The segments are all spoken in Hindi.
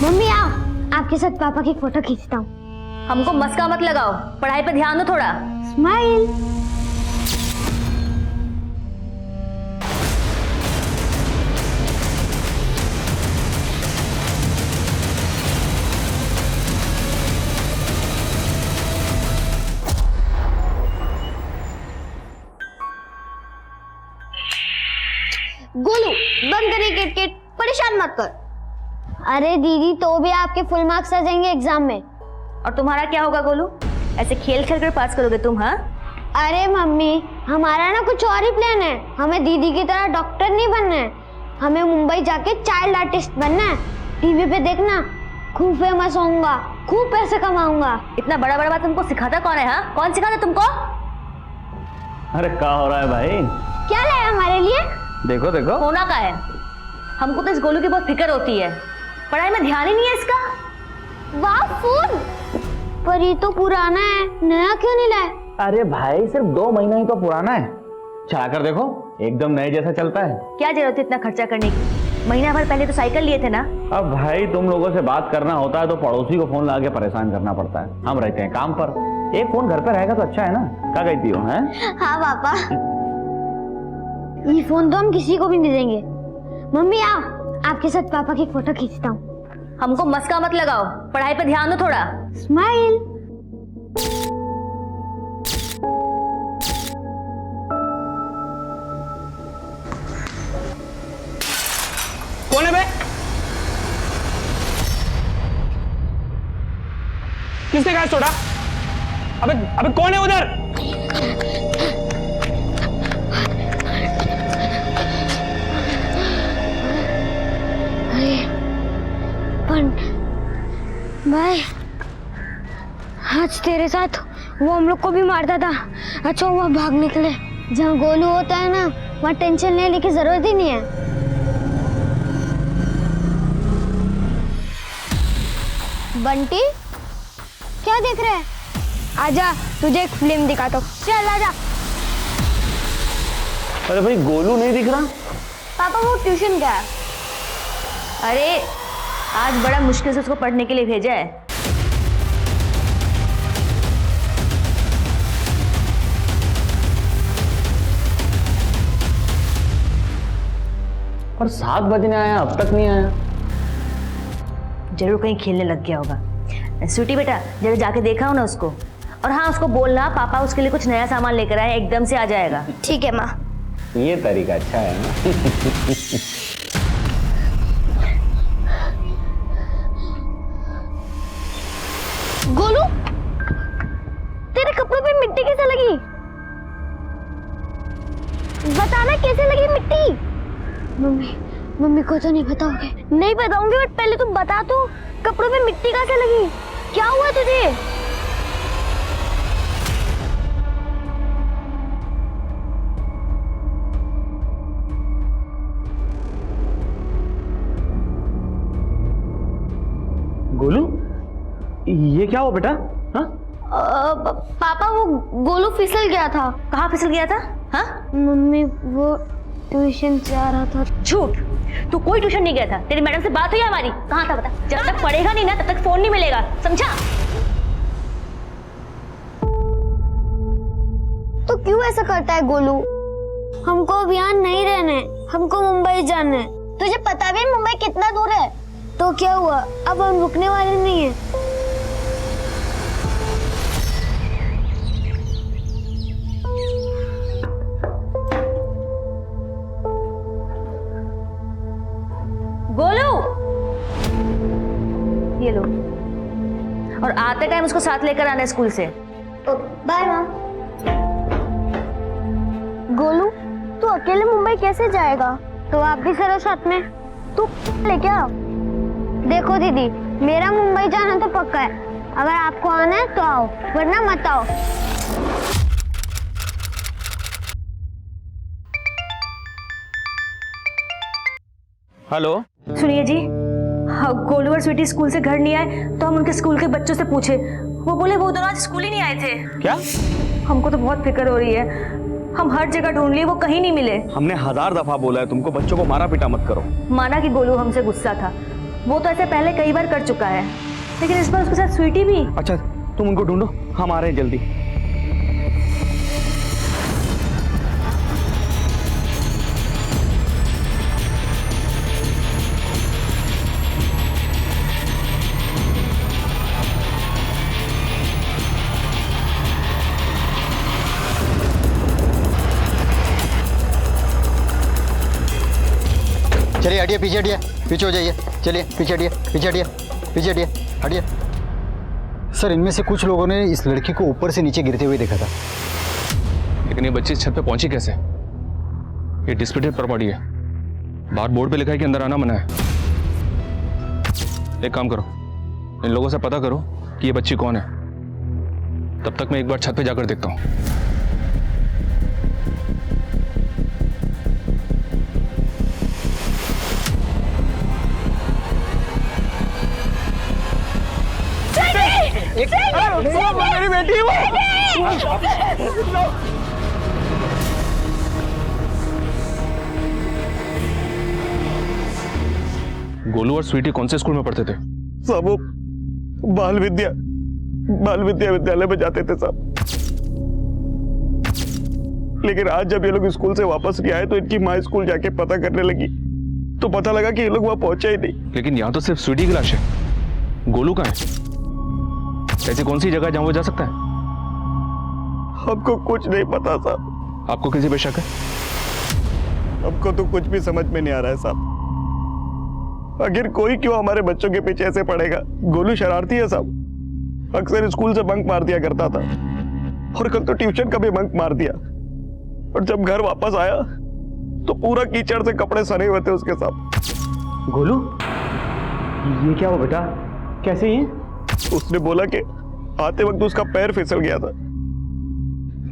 मम्मी आओ, आपके साथ पापा की फोटो खींचता हूँ। हमको मस्का मत लगाओ, पढ़ाई पे ध्यान दो थोड़ा। स्माइल। गोलू बंद करिए किटकिट, परेशान मत कर। अरे दीदी तो भी आपके फुल मार्क्स आ जाएंगे एग्जाम में। और तुम्हारा क्या होगा गोलू? ऐसे खेल खेल कर पास करोगे तुम? हाँ अरे मम्मी, हमारा ना कुछ और ही प्लान है। हमें दीदी की तरह डॉक्टर नहीं बनना है, हमें मुंबई जाके चाइल्ड आर्टिस्ट बनना है। टीवी पे देखना, खूब फेमस होऊंगा, खूब पैसे कमाऊंगा। इतना बड़ा बड़ा बात तुमको सिखाता कौन है? हाँ कौन सिखाता तुमको? अरे क्या हो रहा है भाई? क्या लाया हमारे लिए? देखो देखो। होना का है, हमको तो इस गोलू की बहुत फिक्र होती है, पढ़ाई में ध्यान ही नहीं है इसका। वाह फोन, पर ये तो पुराना है, नया क्यों नहीं लाए? अरे भाई सिर्फ 2 महीना ही तो पुराना है, चला कर देखो एकदम नए जैसा चलता है। क्या जरूरत है इतना खर्चा करने की? महीना भर पहले तो साइकिल लिए थे ना। अब भाई तुम लोगों से बात करना होता है तो पड़ोसी को फोन लगा के परेशान करना पड़ता है। हम रहते हैं काम पर, एक फोन घर पे रहेगा तो अच्छा है ना। क्या कहती हो? हैं? हाँ पापा, ये फोन तो हम किसी को भी नहीं देंगे। मम्मी आओ, आपके साथ पापा की फोटो खींचता हूँ। हमको मस्का मत लगाओ, पढ़ाई पे ध्यान दो थोड़ा। स्माइल। कौन है बे? किसने कहा छोड़ा? अबे अबे कौन है उधर? भाई आज तेरे साथ वो हम लोग को भी मारता था, अच्छा हुआ भाग निकले। जहाँ गोलू होता है ना, वहाँ टेंशन लेने की जरूरत ही नहीं है। बंटी क्या देख रहे हैं? आजा, तुझे एक फिल्म दिखाता हूँ, चल आजा। अरे भाई गोलू नहीं दिख रहा। पापा वो ट्यूशन गया। अरे आज बड़ा मुश्किल से उसको पढ़ने के लिए भेजा है। और 7 बजने आया, अब तक नहीं आया। जरूर कहीं खेलने लग गया होगा। स्वीटी बेटा जरा जाके देखा हो ना उसको, और हाँ उसको बोलना पापा उसके लिए कुछ नया सामान लेकर आए, एकदम से आ जाएगा। ठीक है माँ। ये तरीका अच्छा है ना। गोलू, तेरे कपड़ों पे मिट्टी कैसे लगी? बताना कैसे लगी मिट्टी? मम्मी को तो नहीं बताओगे? नहीं बताऊंगी, बट पहले तुम बता तो, कपड़ों पे मिट्टी कैसे लगी? क्या हुआ तुझे? गोलू ये क्या हुआ बेटा? हाँ? पापा वो गोलू फिसल गया था। कहाँ फिसल गया था? हाँ मम्मी वो ट्यूशन जा रहा था। झूठ, तू कोई ट्यूशन नहीं गया था। तेरी मैडम से बात हुई हमारी? कहाँ था बता। जब तक पढ़ेगा नहीं ना तब तक फोन नहीं मिलेगा, समझा? तो क्यों ऐसा करता है गोलू? हमको अब यहाँ नहीं रहना है, हमको मुंबई जाना है। तुझे पता भी मुंबई कितना दूर है? तो क्या हुआ, अब हम रुकने वाले नहीं हैं। गोलू ये लो, और आते टाइम उसको साथ लेकर आना स्कूल से। बाय माँ। गोलू तू अकेले मुंबई कैसे जाएगा? तो आप भी चलो साथ में। तू लेके आओ। देखो दीदी, मेरा मुंबई जाना तो पक्का है, अगर आपको आना है तो आओ, वरना मत आओ। हेलो सुनिए जी, हाँ, गोलू और स्वीटी स्कूल से घर नहीं आए तो हम उनके स्कूल के बच्चों से पूछे, वो बोले वो दोनों आज स्कूल ही नहीं आए थे। क्या? हमको तो बहुत फिक्र हो रही है, हम हर जगह ढूंढ लिए, वो कहीं नहीं मिले। हमने 1000 दफा बोला है तुमको बच्चों को मारा पीटा मत करो। माना कि गोलू हमसे गुस्सा था, वो तो ऐसे पहले कई बार कर चुका है, लेकिन इस बार उसके साथ स्वीटी भी। अच्छा तुम उनको ढूंढो, हम आ रहे हैं जल्दी। चलिए हटिए, पीछे हटिए, पीछे हो जाइए। चलिए पीछे हटिए, पीछे हटिए, पीछे हटिए, हटिए। सर इनमें से कुछ लोगों ने इस लड़की को ऊपर से नीचे गिरते हुए देखा था। लेकिन ये बच्ची इस छत पे पहुंची कैसे? ये डिस्प्यूटेड प्रॉपर्टी है, बाहर बोर्ड पे लिखा है कि अंदर आना मना है। एक काम करो, इन लोगों से पता करो कि ये बच्ची कौन है। तब तक मैं एक बार छत पे जाकर देखता हूँ। मेरी बेटी वो। गोलू और स्वीटी कौन से स्कूल में पढ़ते थे? साहब वो बाल विद्या विद्यालय में जाते थे साहब। लेकिन आज जब ये लोग स्कूल से वापस नहीं आए तो इनकी माँ स्कूल जाके पता करने लगी तो पता लगा कि ये लोग वहां पहुंचे ही नहीं। लेकिन यहाँ तो सिर्फ स्वीटी की लाश है, गोलू कहाँ है? ऐसी कौन सी जगह जहां वो जा सकता है? हमको कुछ नहीं पता साहब। आपको किसी पे शक है? हमको तो कुछ भी समझ में नहीं आ रहा है साहब। आखिर कोई क्यों हमारे बच्चों के पीछे ऐसे पड़ेगा? गोलू शरारती है साहब, अक्सर स्कूल से बंक मार दिया करता था और कल तो ट्यूशन का भी बंक मार दिया। और जब घर वापस आया तो पूरा कीचड़ से कपड़े सने हुए थे उसके साथ। गोलू, ये क्या हो बेटा, कैसे ये? उसने बोला कि आते वक्त उसका पैर फिसल गया था,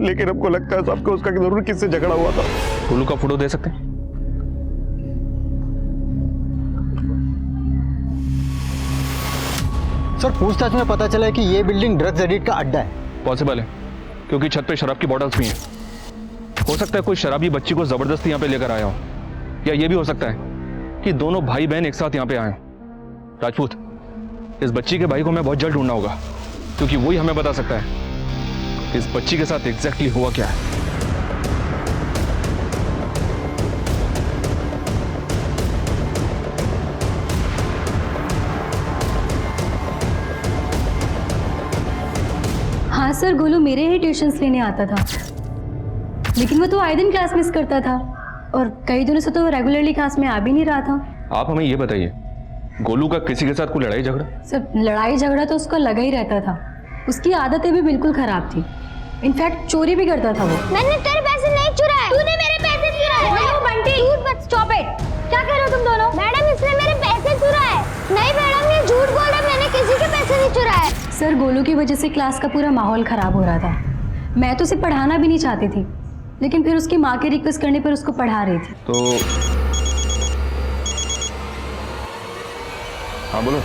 लेकिन हमको लगता है साहब को उसका जरूर किससे झगड़ा हुआ था। गोलू का फोटो दे सकते हैं? सर पूछताछ में पता चला है कि ये बिल्डिंग ड्रग्स एडिक्ट का अड्डा है। पॉसिबल है, क्योंकि छत पे शराब की बॉटल्स भी हैं। हो सकता है कोई शराबी बच्ची को जबरदस्ती यहाँ पे लेकर आया हो, या ये भी हो सकता है कि दोनों भाई बहन एक साथ यहाँ पे आए हों। राजपूत, इस बच्ची के भाई को मैं बहुत जल्द ढूंढना होगा, क्योंकि वही हमें बता सकता है कि इस बच्ची के साथ एग्जैक्टली हुआ क्या है। हाँ सर, गोलू मेरे ही ट्यूशन्स लेने आता था, लेकिन वो तो आए दिन क्लास मिस करता था और कई दिनों से तो रेगुलरली क्लास में आ भी नहीं रहा था। आप हमें ये बताइए, गोलू का किसी के साथ कोई लड़ाई झगड़ा? सर लड़ाई झगड़ा तो उसका लगा ही रहता था, उसकी आदतें भी बिल्कुल खराब थी, इनफैक्ट चोरी भी करता था वो। मैंने तेरे पैसे नहीं चुराए, तूने मेरे पैसे चुराए। ओयो बंटी, झूठ मत, स्टॉप इट। क्या कह रहे हो तुम दोनों? मैडम इसने मेरे पैसे चुराए। नहीं मैडम, ये झूठ बोल रहा है, मैंने किसी के पैसे नहीं चुराए। सर गोलू की वजह से क्लास का पूरा माहौल खराब हो रहा था। मैं तो उसे पढ़ाना भी नहीं चाहती थी, लेकिन फिर उसकी माँ के रिक्वेस्ट करने पर उसको पढ़ा रही थी। तो हाँ बोलो।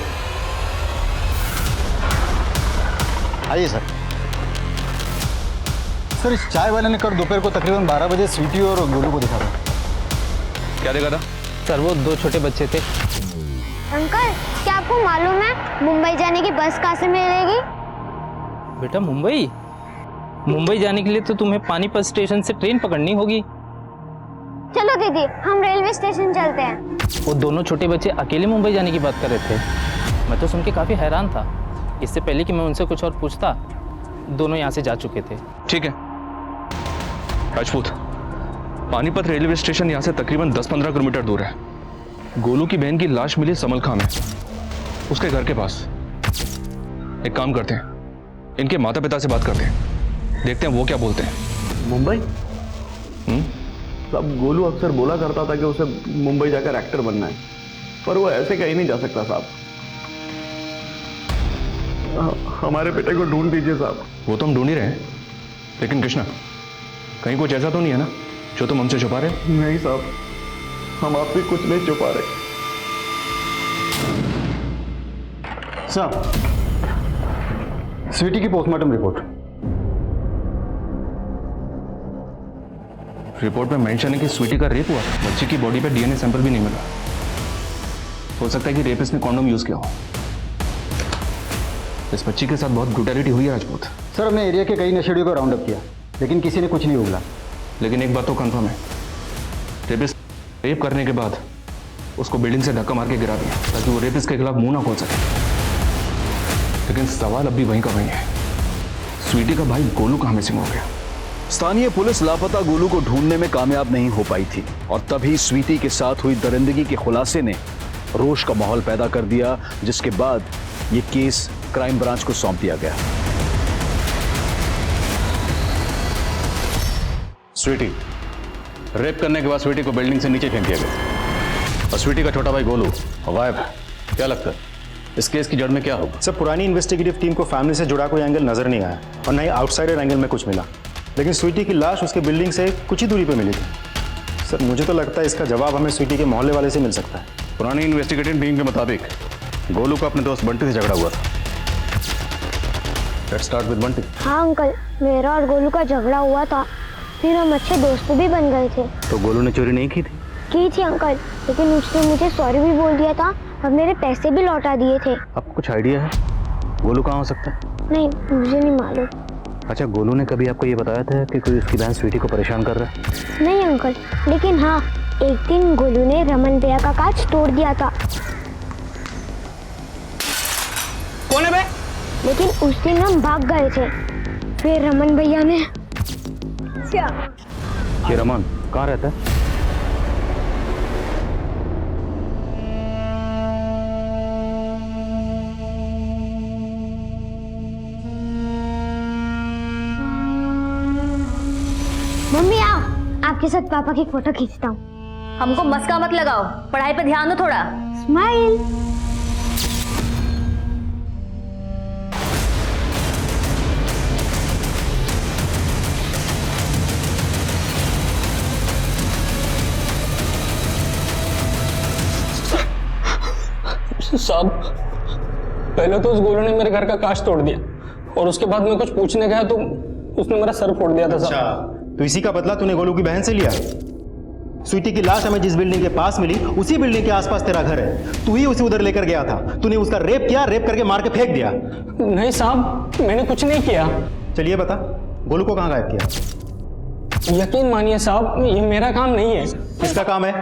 आइए सर। सर इस चाय वाले ने कल दोपहर को तकरीबन 12 बजे स्वीटी और गोलू को दिखा था। क्या देखा था? सर वो 2 छोटे बच्चे थे। अंकल, क्या आपको मालूम है मुंबई जाने की बस कहाँ से मिलेगी? बेटा मुंबई जाने के लिए तो तुम्हें पानीपत स्टेशन से ट्रेन पकड़नी होगी। चलो दीदी, हम रेलवे स्टेशन चलते हैं। वो दोनों छोटे बच्चे अकेले मुंबई जाने की बात कर रहे थे। मैं तो सुन के काफ़ी हैरान था। इससे पहले कि मैं उनसे कुछ और पूछता, दोनों यहाँ से जा चुके थे। ठीक है राजपूत, पानीपत रेलवे स्टेशन यहाँ से तकरीबन 10-15 किलोमीटर दूर है। गोलू की बहन की लाश मिली समलखा में, उसके घर के पास। एक काम करते हैं, इनके माता पिता से बात करते हैं, देखते हैं वो क्या बोलते हैं। मुंबई? साहब गोलू अक्सर बोला करता था कि उसे मुंबई जाकर एक्टर बनना है, पर वो ऐसे कहीं नहीं जा सकता साहब। हमारे बेटे को ढूंढ दीजिए साहब। वो तो हम ढूंढ ही रहे हैं, लेकिन कृष्णा कहीं कुछ ऐसा तो नहीं है ना जो तुम हमसे छुपा रहे? नहीं साहब, हम आपसे कुछ नहीं छुपा रहे। सर स्वीटी की पोस्टमार्टम रिपोर्ट। रिपोर्ट में मेंशन है कि स्वीटी का रेप हुआ था। बच्ची की बॉडी पे डीएनए सैंपल भी नहीं मिला। हो सकता है कि रेपिस्ट ने कॉन्डोम यूज किया हो। इस बच्ची के साथ बहुत ब्रूटैलिटी हुई है राजपूत। सर हमने एरिया के कई नशेड़ियों को राउंड अप किया, लेकिन किसी ने कुछ नहीं उगला। लेकिन एक बात तो कंफर्म है, रेपिस्ट रेप करने के बाद उसको बिल्डिंग से धक्का मार के गिरा दिया ताकि वो रेपिस्ट के खिलाफ मुंह ना खोल सके। लेकिन सवाल अब भी वहीं का वहीं है, स्वीटी का भाई गोलू कहाँ मिसिंग हो गया? स्थानीय पुलिस लापता गोलू को ढूंढने में कामयाब नहीं हो पाई थी और तभी स्वीटी के साथ हुई दरिंदगी के खुलासे ने रोष का माहौल पैदा कर दिया, जिसके बाद ये केस क्राइम ब्रांच को सौंप दिया गया। स्वीटी, रेप करने के बाद स्वीटी को बिल्डिंग से नीचे फेंक दिया गया और स्वीटी का छोटा भाई गोलू गायब है। क्या लगता है इस केस की जड़ में क्या होगा? सर पुरानी इन्वेस्टिगेटिव टीम को फैमिली से जुड़ा कोई एंगल नजर नहीं आया और न ही आउटसाइडर एंगल में कुछ मिला, लेकिन स्वीटी की लाश उसके बिल्डिंग से कुछ ही दूरी पर मिली थी। सर मुझे तो लगता है इसका जवाब हमें स्वीटी के मोहल्ले वाले से मिल सकता है। पुरानी इन्वेस्टिगेटिव टीम के मुताबिक गोलू का अपने दोस्त बंटी से झगड़ा हुआ था। Let's start with Bunty. हाँ अंकल, मेरा और गोलू का झगड़ा हुआ था, फिर हम अच्छे दोस्त भी बन गए थे। तो गोलू ने चोरी नहीं की थी? की थी अंकल, लेकिन उसने मुझे सॉरी भी बोल दिया था और मेरे पैसे भी लौटा दिए थे। आपको कुछ आइडिया है गोलू कहाँ हो सकता है? नहीं, मुझे नहीं मालूम। अच्छा, गोलू ने कभी आपको ये बताया था कि कोई उसकी बहन स्वीटी को परेशान कर रहा है? नहीं अंकल, लेकिन हाँ, एक दिन गोलू ने रमन भैया का कांच तोड़ दिया था। कौन है बे? लेकिन उस दिन हम भाग गए थे, फिर रमन भैया ने ये रमन कहाँ रहता है? मम्मी आओ, आपके साथ पापा की फोटो खींचता हूँ। हमको मस्का मत लगाओ, पढ़ाई पे ध्यान दो थोड़ा। स्माइल। साहब, पहले तो उस गोलू ने मेरे घर का कांच तोड़ दिया और उसके बाद मैं कुछ पूछने गया तो उसने मेरा सर फोड़ दिया था साहब। तो इसी का बदला तूने गोलू की बहन से लिया? स्वीटी की लाश हमें जिस बिल्डिंग के पास मिली उसी बिल्डिंग के आसपास तेरा घर है, तू ही उसे उधर लेकर गया था। तूने उसका रेप किया, रेप करके मार के फेंक दिया। नहीं साहब, मैंने कुछ नहीं किया। चलिए बता, गोलू को कहाँ गायब किया? यकीन मानिए साहब, ये मेरा काम नहीं है। किसका काम है?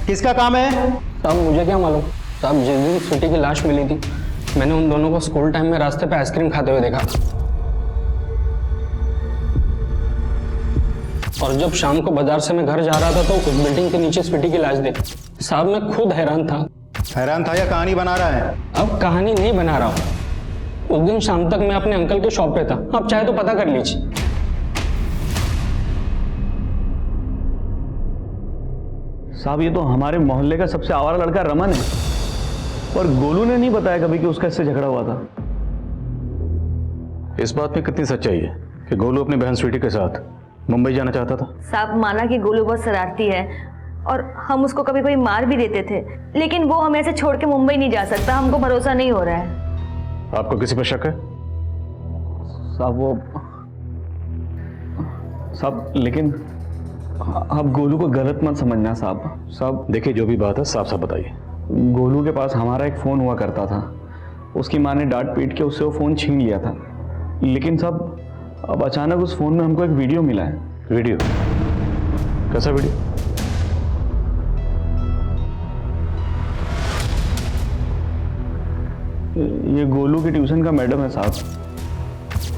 किसका काम है? साहब मुझे क्या मालूम। साहब जिस दिन स्वीटी की लाश मिली थी, मैंने उन दोनों को स्कूल टाइम में रास्ते पे आइसक्रीम खाते हुए देखा और जब शाम को बाजार से मैं घर जा रहा था तो उस बिल्डिंग के नीचे स्वीटी की लाश देखी। साहब मैं खुद हैरान था। हैरान था या कहानी बना रहा है? अब कहानी नहीं बना रहा हूँ। उस दिन शाम तक मैं अपने अंकल के शॉप पे था, आप चाहे तो पता कर लीजिए। साहब ये तो हमारे मोहल्ले का सबसे आवारा लड़का रमन है और गोलू ने नहीं बताया कभी कि उसका इससे झगड़ा हुआ था। इस बात में कितनी सच्चाई है कि गोलू अपनी बहन स्वीटी के साथ मुंबई जाना चाहता था? साहब माना कि गोलू बहुत शरारती है और हम उसको कभी कभी मार भी देते थे, लेकिन वो हमें ऐसे छोड़ के मुंबई नहीं जा सकता। हमको भरोसा नहीं हो रहा है। आपको किसी पर शक है? साहब वो साहब, लेकिन आप गोलू को गलत मत समझना साहब। साहब देखिए, जो भी बात है साफ साफ बताइए। गोलू के पास हमारा एक फ़ोन हुआ करता था, उसकी माँ ने डांट पीट के उससे वो फ़ोन छीन लिया था। लेकिन साहब अब अचानक उस फ़ोन में हमको एक वीडियो मिला है। वीडियो? कैसा वीडियो? ये गोलू की ट्यूशन का मैडम है साहब,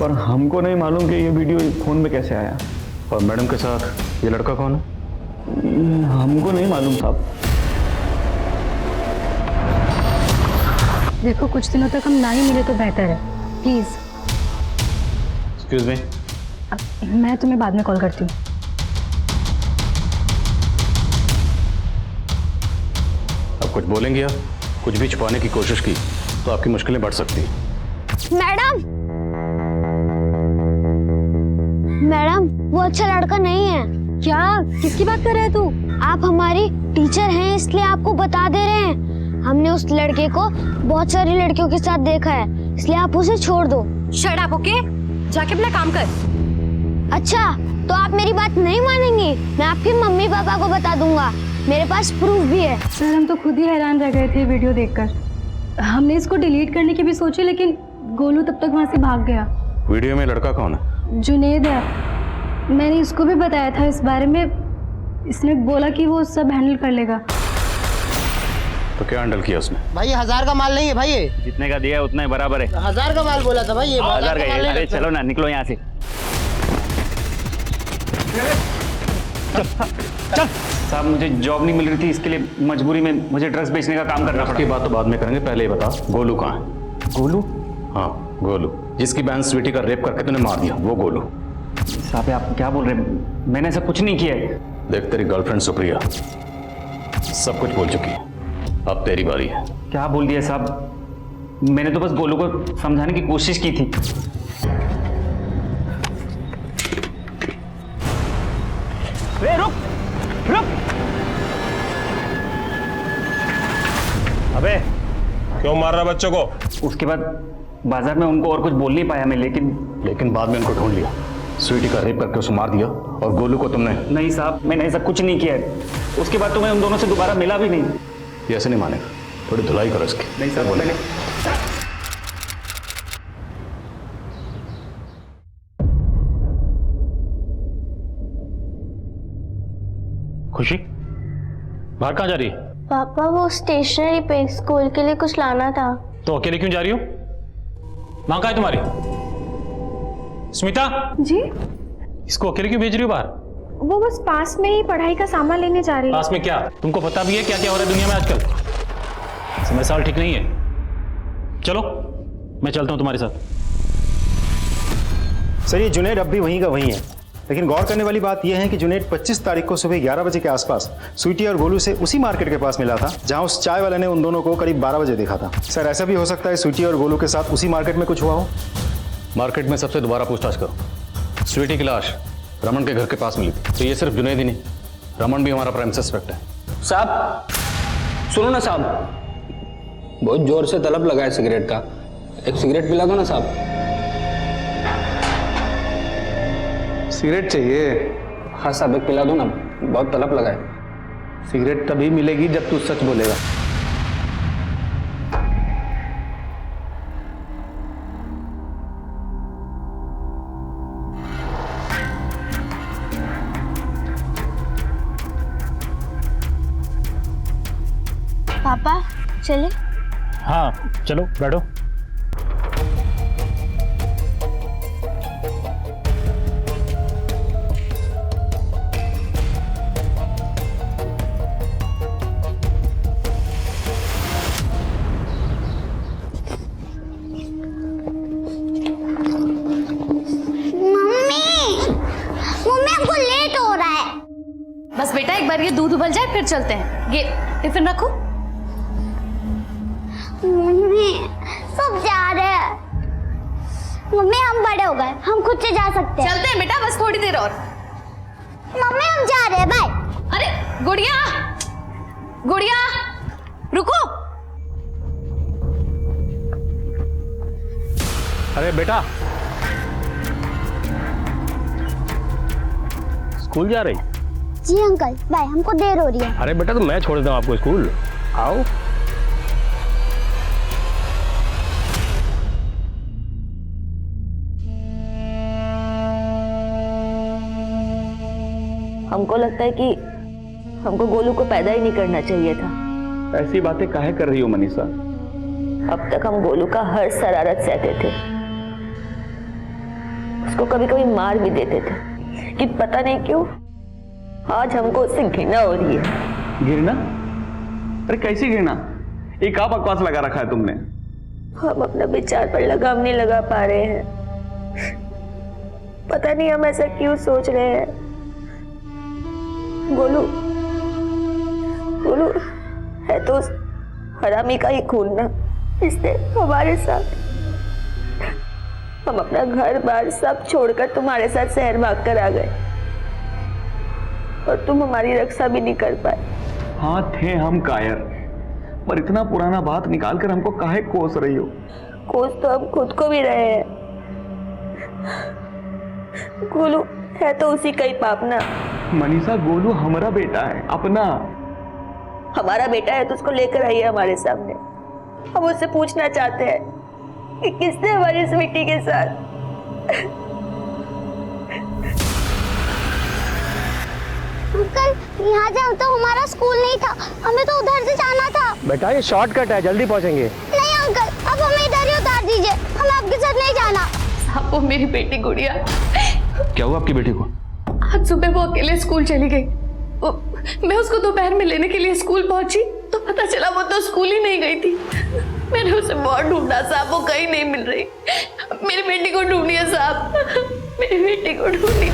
पर हमको नहीं मालूम कि ये वीडियो फ़ोन में कैसे आया। और मैडम के साथ ये लड़का कौन है? हमको नहीं मालूम साहब। देखो, कुछ दिनों तक हम ना ही मिले तो बेहतर है, प्लीज। एक्सक्यूज मी, मैं तुम्हें बाद में कॉल करती हूँ। अब कुछ बोलेंगे या कुछ भी छुपाने की कोशिश की तो आपकी मुश्किलें बढ़ सकती हैं। मैडम, वो अच्छा लड़का नहीं है। क्या? किसकी बात कर रहे है तू? आप हमारी टीचर हैं, इसलिए आपको बता दे रहे हैं। हमने उस लड़के को बहुत सारी लड़कियों के साथ देखा है, इसलिए आप उसे छोड़ दो। Shut up, okay? जाके अपना काम कर। अच्छा, तो आप मेरी बात नहीं मानेंगी? मैं आपके मम्मी पापा को बता दूंगा। मेरे पास प्रूफ भी है। सर हम तो खुद ही हैरान रह गए थे वीडियो देखकर। हमने इसको डिलीट करने की भी सोची, लेकिन गोलू तब तक वहाँ से भाग गया। वीडियो में लड़का कौन है? जुनेद है। मैंने इसको भी बताया था इस बारे में, इसने बोला कि वो सब हैंडल कर लेगा। तो क्या हैंडल किया उसने? भाई 1000 का माल नहीं है भाई, ये जितने का दिया है उतना ही बराबर है। 1000 का माल बोला था भाई, ये 1000 का माल है। नहीं अरे लगता। चलो ना, निकलो यहाँ से। चल साहब, मुझे जॉब नहीं मिल रही थी, इसके लिए मजबूरी में मुझे ड्रग्स बेचने का काम करना पड़ा। की बात तो बाद में करेंगे, पहले ये बता गोलू कहाँ है? गोलू? हाँ गोलू, जिसकी बहन स्वीटी का रेप करके तूने मार दिया, वो गोलू। साहब आप क्या बोल रहे हैं? मैंने ऐसा कुछ नहीं किया है। देख तेरी गर्लफ्रेंड सुप्रिया सब कुछ बोल चुकी है, अब तेरी बारी है। क्या बोल दिया साहब? मैंने तो बस गोलू को समझाने की कोशिश की थी। रुक। अबे क्यों मार रहा बच्चों को? उसके बाद बाजार में उनको और कुछ बोल नहीं पाया मैं, लेकिन बाद में उनको ढूंढ लिया, स्वीटी का रेप करके उसे मार दिया, और गोलू को तुमने? नहीं साहब, मैंने ऐसा कुछ नहीं किया है। उसके बाद तो मैं उन दोनों से दोबारा मिला भी नहीं। ये ऐसे नहीं मानेगा, थोड़ी धुलाई करो इसकी। नहीं साहब, मैंने खुशी बाहर कहाँ जा रही है? पापा वो स्टेशनरी पे स्कूल के लिए कुछ लाना था। तो अकेले क्यों जा रही हो? माँ कहाँ है तुम्हारी? स्मिता जी? इसको अकेले क्यों भेज रही हो बाहर? वो बस पास में ही पढ़ाई का सामान लेने जा रही है। पास में क्या? तुमको पता भी है क्या क्या हो रहा है दुनिया में आजकल? समय साल ठीक नहीं है। चलो मैं चलता हूँ तुम्हारे साथ। सर ये जुनैद अब भी वहीं का वहीं है, लेकिन गौर करने वाली बात यह है कि जुनैद 25 तारीख को सुबह 11 बजे के आसपास स्वीटी और गोलू से उसी मार्केट के पास मिला था जहां उस चाय वाले ने उन दोनों को करीब 12 बजे देखा था। सर ऐसा भी हो सकता है स्वीटी और गोलू के साथ उसी मार्केट में कुछ हुआ हो। मार्केट में सबसे दोबारा पूछताछ करो। स्वीटी की लाश रमन के घर के पास मिली थी, तो ये सिर्फ जुनैद ही नहीं, रमन भी हमारा प्राइम सस्पेक्ट है। साहब सुनो ना साहब, बहुत जोर से तलब लगा है सिगरेट का, एक सिगरेट पिला दो ना साहब। सिगरेट चाहिए? हाँ साहब एक पिला दो ना, बहुत तलब लगा है। सिगरेट तभी मिलेगी जब तू सच बोलेगा। पापा चले? हाँ चलो बैठो। बस बेटा एक बार ये दूध उबल जाए फिर चलते हैं। ये टिफिन रखो। मम्मी सब जा रहे हैं। मम्मी हम बड़े हो गए, हम खुद से जा सकते हैं। चलते हैं बेटा, बस थोड़ी देर और। मम्मी हम जा रहे हैं, बाय। अरे गुड़िया, गुड़िया रुको। अरे बेटा स्कूल जा रही? जी अंकल बाय, हमको देर हो रही है। अरे बेटा तो मैं छोड़ देता हूँ आपको स्कूल, आओ। हमको लगता है कि हमको गोलू को पैदा ही नहीं करना चाहिए था। ऐसी बातें काहे कर रही हो मनीषा? अब तक हम गोलू का हर शरारत सहते थे, उसको कभी कभी मार भी देते थे, लेकिन पता नहीं क्यों आज हमको उससे घृणा हो रही है। घृणा? अरे कैसी घृणा? ये क्या बकवास लगा रखा है तुमने? हम अपना विचार पर लगाम नहीं लगा पा रहे हैं। पता नहीं हम ऐसा क्यों सोच रहे हैं। गोलू गोलू है तो उस हरामी का ही खून ना, इसने हमारे साथ। हम अपना घर बार सब छोड़कर तुम्हारे साथ शहर भाग कर आ गए और तुम हमारी रक्षा भी नहीं कर पाए। हाँ थे हम कायर, पर इतना पुराना बात निकाल कर हमको काहे कोस रही हो? कोस तो हम खुद को भी रहे हैं। गोलू है तो उसी का ही पाप ना। मनीषा गोलू हमारा बेटा है, अपना। हमारा बेटा है तो उसको लेकर आइए हमारे सामने। हम उससे पूछना चाहते हैं कि किसने हमारी स्वीटी के साथ। अंकल यहाँ जाओ तो हमारा स्कूल नहीं था, हमें तो उधर से जाना था। बेटा ये शॉर्टकट है, जल्दी पहुंचेंगे। नहीं अंकल, अब हमें इधर ही उतार दीजिए, हमें आपके साथ नहीं जाना। साहब वो मेरी बेटी गुड़िया, क्या हुआ आपकी बेटी को? आज सुबह वो अकेले स्कूल चली गई। मैं उसको दोपहर में लेने के लिए स्कूल पहुंची तो पता चला वो तो स्कूल ही नहीं गई थी। मैंने उसे बहुत ढूंढा साहब, वो कहीं नहीं मिल रही। मेरी बेटी को ढूंढिए साहब, मेरी बेटी को ढूंढिए।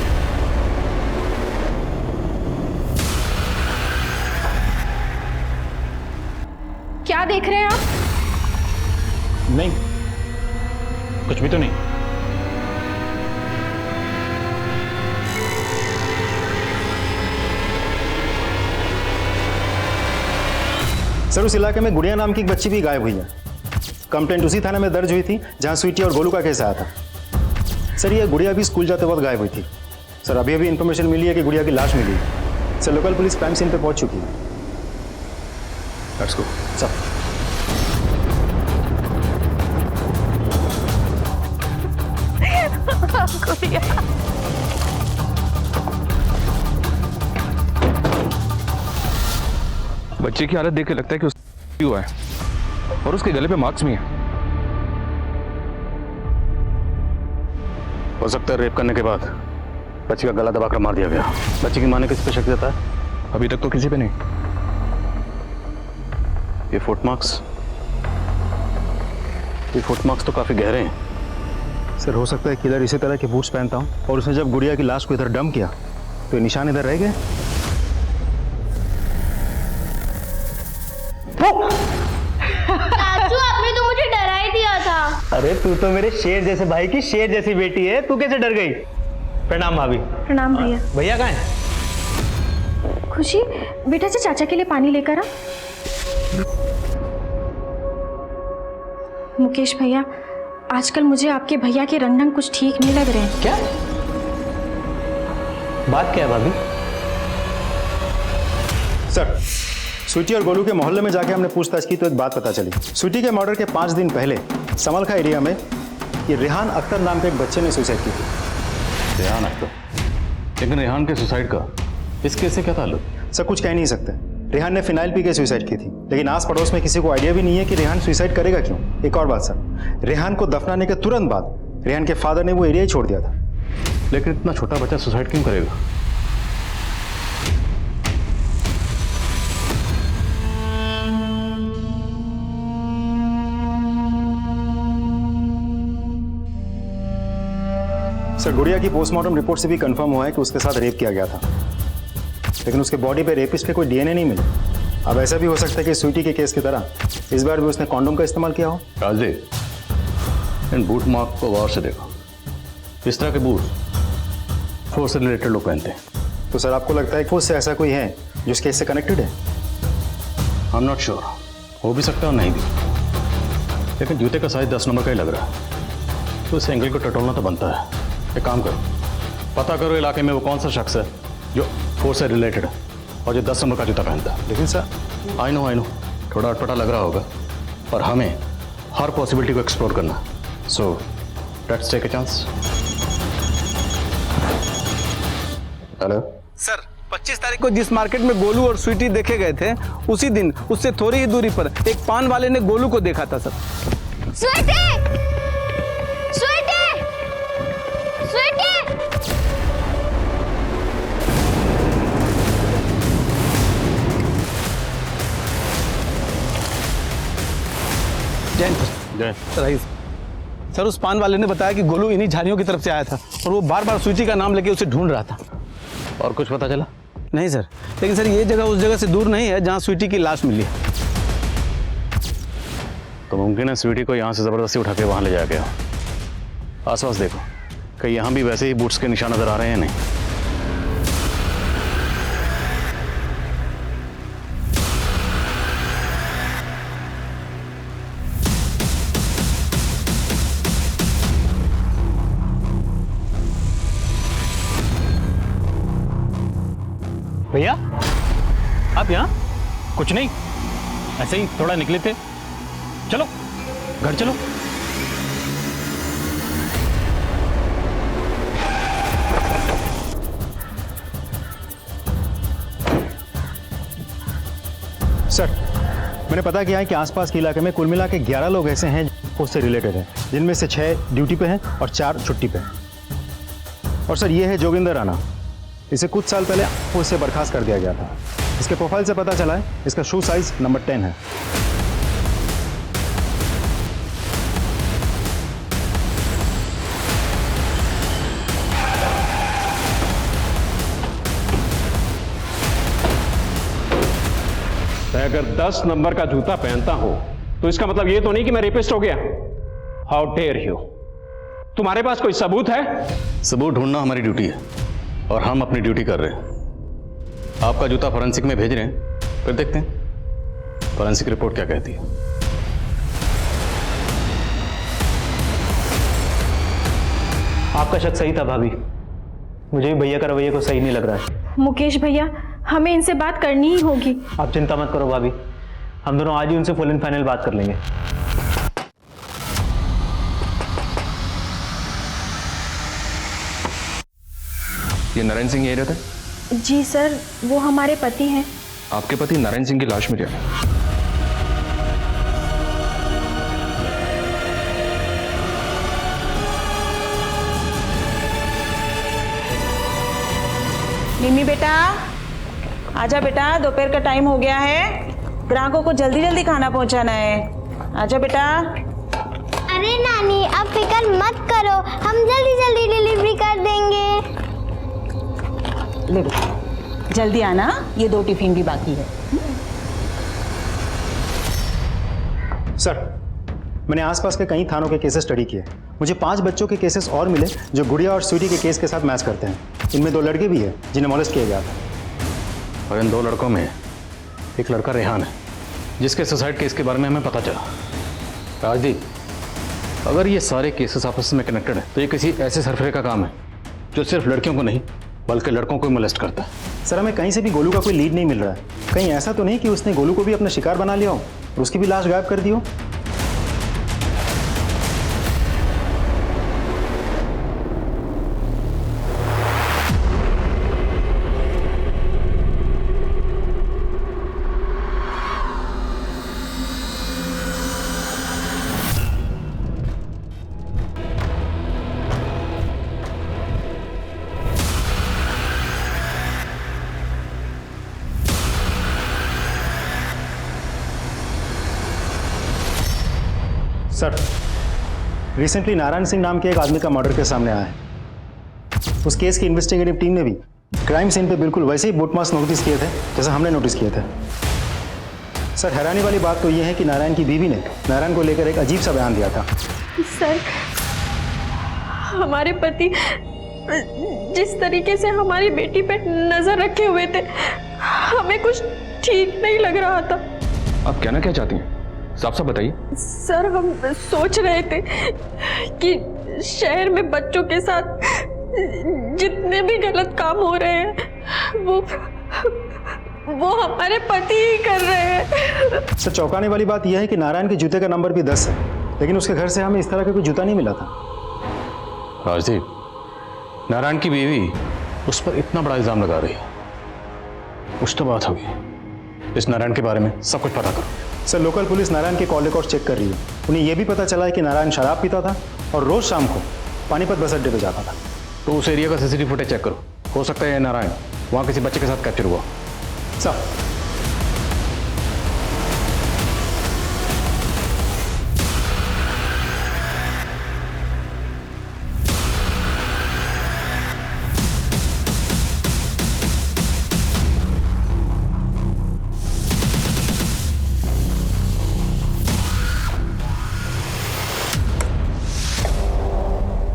क्या देख रहे हैं आप? नहीं, कुछ भी तो नहीं। सर उस इलाके में गुड़िया नाम की एक बच्ची भी गायब हुई है। कंप्लेंट उसी थाने में दर्ज हुई थी जहां स्वीटी और गोलू का केस आया था। सर ये गुड़िया भी स्कूल जाते वक्त गायब हुई थी। सर अभी अभी इन्फॉर्मेशन मिली है कि गुड़िया की लाश मिली है। Sir local police crime scene पे पहुंच चुकी है। Let's go sir. बच्चे की हालत देख के लगता है कि उसकी हुआ है और उसके गले पे मार्क्स भी हैं। हो सकता है रेप करने के बाद बच्ची का गला दबाकर मार दिया गया। बच्ची की मां ने किस पे शक जताया? अभी तक तो किसी पे नहीं। ये फुटमार्क्स तो काफी गहरे हैं। सर हो सकता है किलर इसी तरह के बूट्स पहनता हूँ और उसने जब गुड़िया की लाश को इधर डंप किया तो ये निशान इधर रह गए। चाचू आपने तो मुझे डरा ही दिया था। अरे तू तो मेरे शेर जैसे भाई की शेर जैसी बेटी है, तू कैसे डर गई? प्रणाम भाभी। प्रणाम भैया। भैया कहाँ है? खुशी बेटा से चाचा के लिए पानी लेकर आ। मुकेश भैया आजकल मुझे आपके भैया के रंग कुछ ठीक नहीं लग रहे हैं। क्या बात क्या है भाभी? सर स्वीटी और गोलू के मोहल्ले में जाके हमने पूछताछ की तो एक बात पता चली। स्वीटी के मर्डर के 5 दिन पहले समलखा एरिया में ये रेहान अख्तर नाम के एक बच्चे ने सुसाइड की थी। रेहान अख्तर? लेकिन रेहान के सुसाइड का इस केस से क्या ताल्लुक? सर कुछ कह नहीं सकते। रेहान ने फिनाइल पी के सुसाइड की थी, लेकिन आस पड़ोस में किसी को आइडिया भी नहीं है कि रेहान सुसाइड करेगा क्यों। एक और बात सर, रेहान को दफनाने के तुरंत बाद रेहान के फादर ने वो एरिया ही छोड़ दिया था। लेकिन इतना छोटा बच्चा सुसाइड क्यों करेगा? सर गुड़िया की पोस्टमार्टम रिपोर्ट से भी कंफर्म हुआ है कि उसके साथ रेप किया गया था, लेकिन उसके बॉडी पे रेपिस्ट के कोई डीएनए नहीं मिला। अब ऐसा भी हो सकता है कि स्वीटी के केस की तरह इस बार भी उसने कॉन्डोम का इस्तेमाल किया हो। राजदीप, इन बूट मार्क को गौर से देखो। इस तरह के बूट फोर्स से रिलेटेड लोग पहनते हैं। तो सर आपको लगता है कि फोर्स से ऐसा कोई है जो इस केस से कनेक्टेड है? आई एम नॉट श्योर, हो भी सकता है और नहीं भी, लेकिन जूते का साइज 10 नंबर का ही लग रहा है, तो इस एंगल को टटोलना तो बनता है। एक काम करो, पता करो इलाके में वो कौन सा शख्स है जो फोर्स से रिलेटेड है और जो 10 नंबर का जूता पहनता है। लेकिन सर आई नो थोड़ा अटपटा लग रहा होगा, पर हमें हर पॉसिबिलिटी को एक्सप्लोर करना। So let's take a chance. Hello sir, 25 तारीख को जिस मार्केट में गोलू और स्वीटी देखे गए थे, उसी दिन उससे थोड़ी ही दूरी पर एक पान वाले ने गोलू को देखा था सर। स्वीटी! स्वीटी! स्वीटी! जय रईस सर, उस पान वाले ने बताया कि गोलू इन्हीं झाड़ियों की तरफ से आया था और वो बार बार स्वीटी का नाम लेके उसे ढूंढ रहा था। और कुछ पता चला? नहीं सर, लेकिन सर ये जगह उस जगह से दूर नहीं है जहाँ स्वीटी की लाश मिली है। तो मुमकिन है स्वीटी को यहाँ से ज़बरदस्ती उठा के वहाँ ले जाया गया। आसपास देखो, कहीं यहाँ भी वैसे ही बूट्स के निशान नजर आ रहे हैं? नहीं। भैया आप यहाँ? कुछ नहीं, ऐसे ही थोड़ा निकले थे। चलो घर चलो। सर, मैंने पता किया है कि आसपास के इलाके में कुल मिला के 11 लोग ऐसे हैं जो उससे रिलेटेड हैं, जिनमें से 6 ड्यूटी पे हैं और 4 छुट्टी पे हैं। और सर ये है जोगिंदर राणा। इसे कुछ साल पहले उससे बर्खास्त कर दिया गया था। इसके प्रोफाइल से पता चला है इसका शू साइज नंबर 10 है। अगर 10 नंबर का जूता पहनता हो तो इसका मतलब ये तो नहीं कि मैं रेपिस्ट हो गया। How dare you. तुम्हारे पास कोई सबूत है? सबूत ढूंढना हमारी ड्यूटी है और हम अपनी ड्यूटी कर रहे हैं। आपका जूता फॉरेंसिक में भेज रहे हैं, फिर देखते हैं फॉरेंसिक रिपोर्ट क्या कहती है। आपका शक सही था भाभी, मुझे भी भैया का रवैया को सही नहीं लग रहा है। मुकेश भैया, हमें इनसे बात करनी ही होगी। आप चिंता मत करो भाभी, हम दोनों आज ही उनसे फुल एंड फाइनल बात कर लेंगे। ये नारायण सिंह यही रहता है? जी सर, वो हमारे पति हैं। आपके पति नारायण सिंह की लाश मिली है। निम्मी बेटा, आजा बेटा, दोपहर का टाइम हो गया है, ग्राहकों को जल्दी जल्दी खाना पहुंचाना है। आजा बेटा। अरे नानी, आप फिक्र मत करो, हम जल्दी जल्दी डिलीवरी कर देंगे। ले बेटा, जल्दी आना, ये 2 टिफिन भी बाकी है। सर, मैंने आसपास के कई थानों के केसेस स्टडी किए। मुझे 5 बच्चों के केसेस और मिले जो गुड़िया और स्वीटी के केस के साथ मैच करते हैं। इनमें 2 लड़के भी हैं जिन्हें मॉलेस्ट किया गया था। और इन 2 लड़कों में एक लड़का रेहान है, जिसके सुसाइड केस के बारे में हमें पता चला। राजदीप, अगर ये सारे केसेस आपस में कनेक्टेड हैं तो ये किसी ऐसे सरफरे का काम है जो सिर्फ लड़कियों को नहीं बल्कि लड़कों को मोलेस्ट करता है। सर, हमें कहीं से भी गोलू का कोई लीड नहीं मिल रहा है। कहीं ऐसा तो नहीं कि उसने गोलू को भी अपना शिकार बना लिया हो और उसकी भी लाश गायब कर दी हो? सर, रिसेंटली नारायण सिंह नाम के एक आदमी का मर्डर के सामने आया है। उस केस की इन्वेस्टिगेटिव टीम ने भी क्राइम सीन पे बिल्कुल वैसे ही बूटमार्क्स नोटिस किए थे जैसा हमने नोटिस किए थे। सर, हैरानी वाली बात तो यह है कि नारायण की बीवी ने नारायण को लेकर एक अजीब सा बयान दिया था। सर, हमारे पति जिस तरीके से हमारी बेटी पे नजर रखे हुए थे, हमें कुछ ठीक नहीं लग रहा था। आप कहना क्या चाहती हैं? साफ साफ बताइए। सर, हम सोच रहे थे कि शहर में बच्चों के साथ जितने भी गलत काम हो रहे हैं वो हमारे पति ही कर रहे हैं। सर, चौंकाने वाली बात यह है कि नारायण के जूते का नंबर भी 10 है, लेकिन उसके घर से हमें इस तरह का कोई जूता नहीं मिला था। राजदीप, नारायण की बीवी उस पर इतना बड़ा इल्जाम लगा रही है, कुछ तो बात होगी। इस नारायण के बारे में सब कुछ पता करो। सर, लोकल पुलिस नारायण के कॉल रिकॉर्ड चेक कर रही है। उन्हें यह भी पता चला है कि नारायण शराब पीता था और रोज शाम को पानीपत बस अड्डे पर जाता था। तो उस एरिया का सीसीटीवी फुटेज चेक करो, हो सकता है नारायण वहाँ किसी बच्चे के साथ कैप्चर हुआ। सर,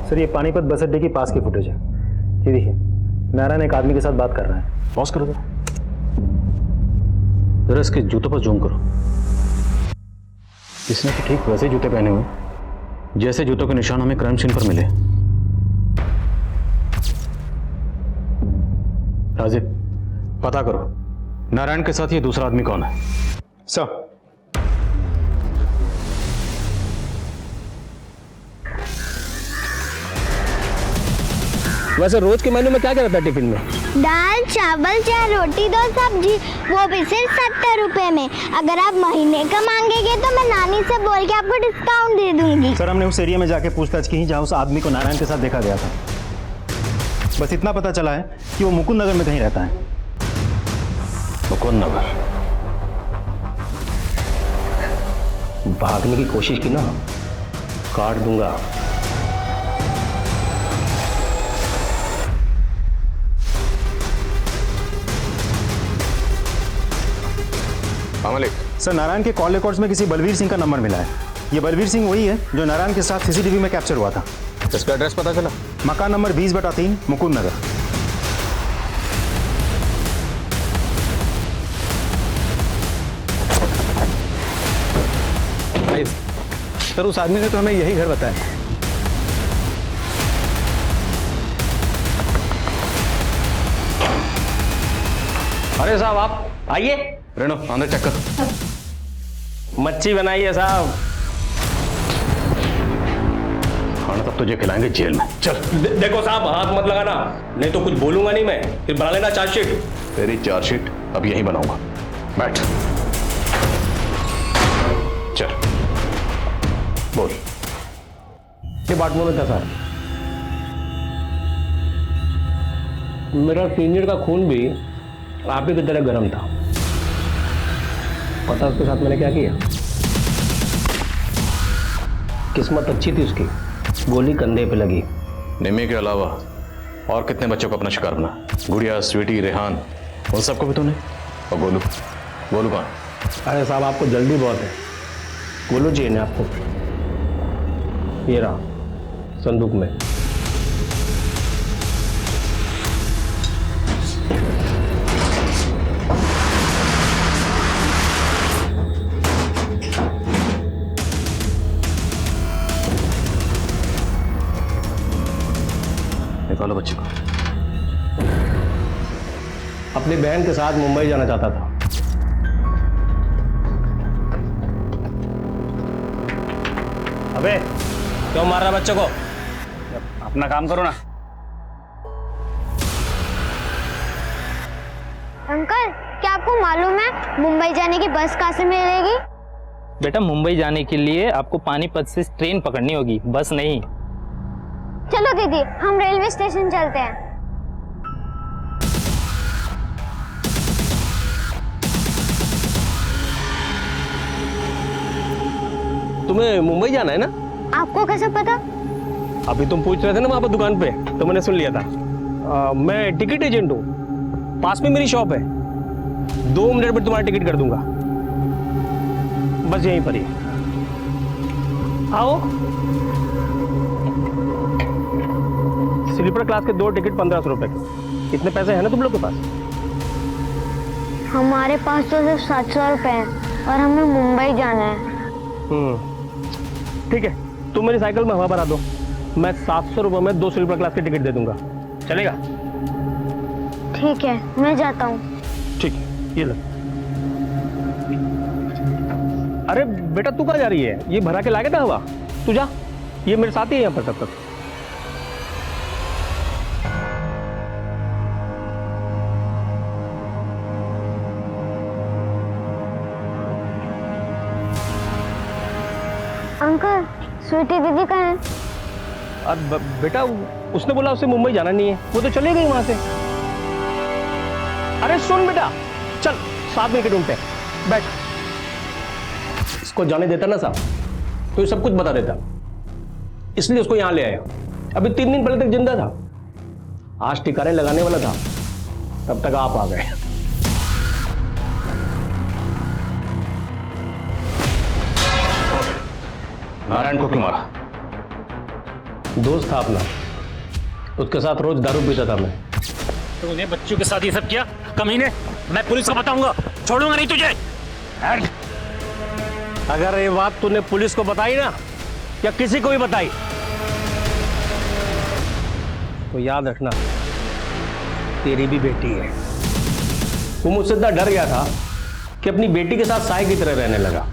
सर, ये पानीपत बस अड्डे की पास की फुटेज है। ये देखिए, नारायण एक आदमी के साथ बात कर रहा है। पॉज करो जरा इसके जूतों पर जूम करो। इसने तो ठीक वैसे जूते पहने हुए जैसे जूतों के निशान हमें क्राइम सीन पर मिले। राजीव, पता करो नारायण के साथ ये दूसरा आदमी कौन है? सर, वैसे रोज के मेन्यू में क्या क्या रहता है टिफिन में? दाल चावल चाहे रोटी दो सब्जी, वो भी सिर्फ 70 रुपए में। अगर आप महीने का मांगेंगे तो मैं नानी से बोल के आपको डिस्काउंट दे दूंगी। सर हमने उस एरिया में जाके पूछताछ की जहाँ उस आदमी को नारायण के साथ देखा गया था। बस इतना पता चला है कि वो मुकुंद नगर में कहीं रहता है। मुकुंद नगर? भागने की कोशिश की ना, काट दूंगा। मालिक, सर नारायण के कॉल रिकॉर्ड्स में किसी बलवीर सिंह का नंबर मिला है। ये बलवीर सिंह वही है जो नारायण के साथ सीसीटीवी में कैप्चर हुआ था। इसका एड्रेस पता चला? मकान नंबर 20/3 मुकुंद नगर। सर उस आदमी ने तो हमें यही घर बताया। अरे साहब आप आइए। रेनो अंदर चेक कर। मच्छी बनाइए साहब। खाना तब तुझे खिलाएंगे जेल में। चल। देखो साहब हाथ मत लगाना, नहीं तो कुछ बोलूंगा नहीं मैं, फिर बना लेना चार्जशीट। तेरी चार्जशीट अब यहीं बनाऊंगा। बैठ। चल बोल। डिपार्टमेंट में था सर। मेरा सीनियर का खून भी आप ही की तरह गर्म था। पता उसके साथ मैंने क्या किया? किस्मत अच्छी थी उसकी, गोली कंधे पे लगी। निम्मी के अलावा और कितने बच्चों को अपना शिकार बना? गुड़िया, स्वीटी, रेहान, उन सबको भी तूने? और गोलू? गोलू कहाँ? अरे साहब आपको जल्दी बहुत है। गोलू चाहिए ना आपको? ये रहा संदूक में। निकालो बच्चे को। अपनी बहन के साथ मुंबई जाना चाहता था। अबे क्यों मार रहा बच्चों को? अपना काम करो ना। अंकल, क्या आपको मालूम है मुंबई जाने की बस कहाँ से मिलेगी? बेटा मुंबई जाने के लिए आपको पानीपत से ट्रेन पकड़नी होगी, बस नहीं। चलो दीदी, हम रेलवे स्टेशन चलते हैं। तुम्हें मुंबई जाना है ना? आपको कैसे पता? अभी तुम पूछ रहे थे ना वहां पर दुकान पे, तो मैंने सुन लिया था। मैं टिकट एजेंट हूँ, पास में मेरी शॉप है। 2 मिनट में तुम्हारा टिकट कर दूंगा, बस यहीं पर ही आओ। स्लीपर क्लास के 2 टिकट 1500 रुपए के। कितने पैसे हैं ना तुम लोग के पास? हमारे पास तो सिर्फ 700 रुपए हैं और हमें मुंबई जाना है। ठीक है, तुम मेरी साइकिल में हवा भरा दो, मैं 700 रुपए में 2 स्लीपर क्लास के टिकट दे दूंगा, चलेगा? ठीक है, मैं जाता हूँ। ठीक है, ये लो। अरे बेटा तू कहाँ जा रही है? ये भरा के लागे था हवा, तू जा, ये मेरे साथ ही है यहाँ पर तब तक। अंकल, स्वीटी दीदी कहाँ है? अब बेटा उसने बोला उसे मुंबई जाना नहीं है, वो तो चले गई वहां से। अरे सुन बेटा, चल साथ में ढूंढते हैं, बैठ। इसको जाने देता ना साहब तो ये सब कुछ बता देता, इसलिए उसको यहां ले आया। अभी 3 दिन पहले तक जिंदा था, आज टिकाने लगाने वाला था, तब तक आप आ गए। नारायण को क्यों मारा? दोस्त था अपना, उसके साथ रोज दारू पीता था मैं। तो उन्हें बच्चों के साथ ये सब किया कमीने? मैं पुलिस को बताऊंगा, छोड़ूंगा नहीं तुझे। अगर ये बात तूने पुलिस को बताई ना या किसी को भी बताई तो याद रखना तेरी भी बेटी है। वो मुझसे इतना डर गया था कि अपनी बेटी के साथ साय की तरह रहने लगा।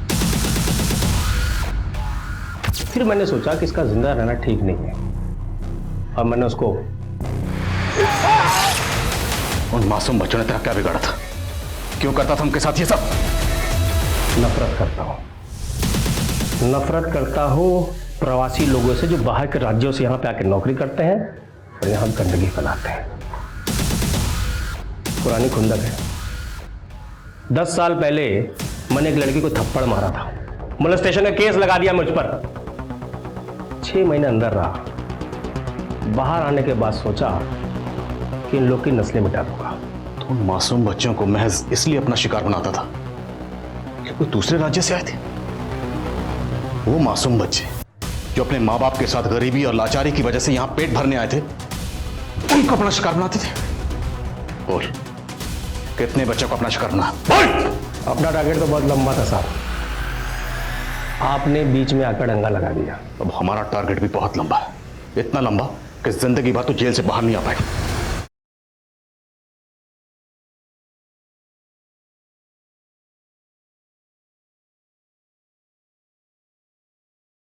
फिर मैंने सोचा कि इसका जिंदा रहना ठीक नहीं है और मैंने उसको। उन मासूम बच्चों ने तेरा क्या बिगाड़ा था? क्यों करता था उनके साथ ये सब? नफरत करता हूं, नफरत करता हूं प्रवासी लोगों से जो बाहर के राज्यों से यहां पे आकर नौकरी करते हैं और यहां गंदगी फैलाते हैं। पुरानी खुंदक है। 10 साल पहले मैंने एक लड़की को थप्पड़ मारा था, मोलेस्टेशन का केस लगा दिया मुझ पर। 6 महीने अंदर रहा। बाहर आने के बाद सोचा कि इन लोग की नस्लें मिटा दूंगा। तो उन मासूम बच्चों को महज इसलिए अपना शिकार बनाता था कि कोई दूसरे राज्य से आए थे? वो मासूम बच्चे जो अपने माँ बाप के साथ गरीबी और लाचारी की वजह से यहां पेट भरने आए थे, उनको अपना शिकार बनाते थे। बोल, कितने बच्चों को अपना शिकार बना? बोल! अपना टारगेट तो बहुत लंबा था साहब, आपने बीच में आकर डंगा लगा दिया। अब हमारा टारगेट भी बहुत लंबा है, इतना लंबा कि जिंदगी भर तो जेल से बाहर नहीं आ पाएगा।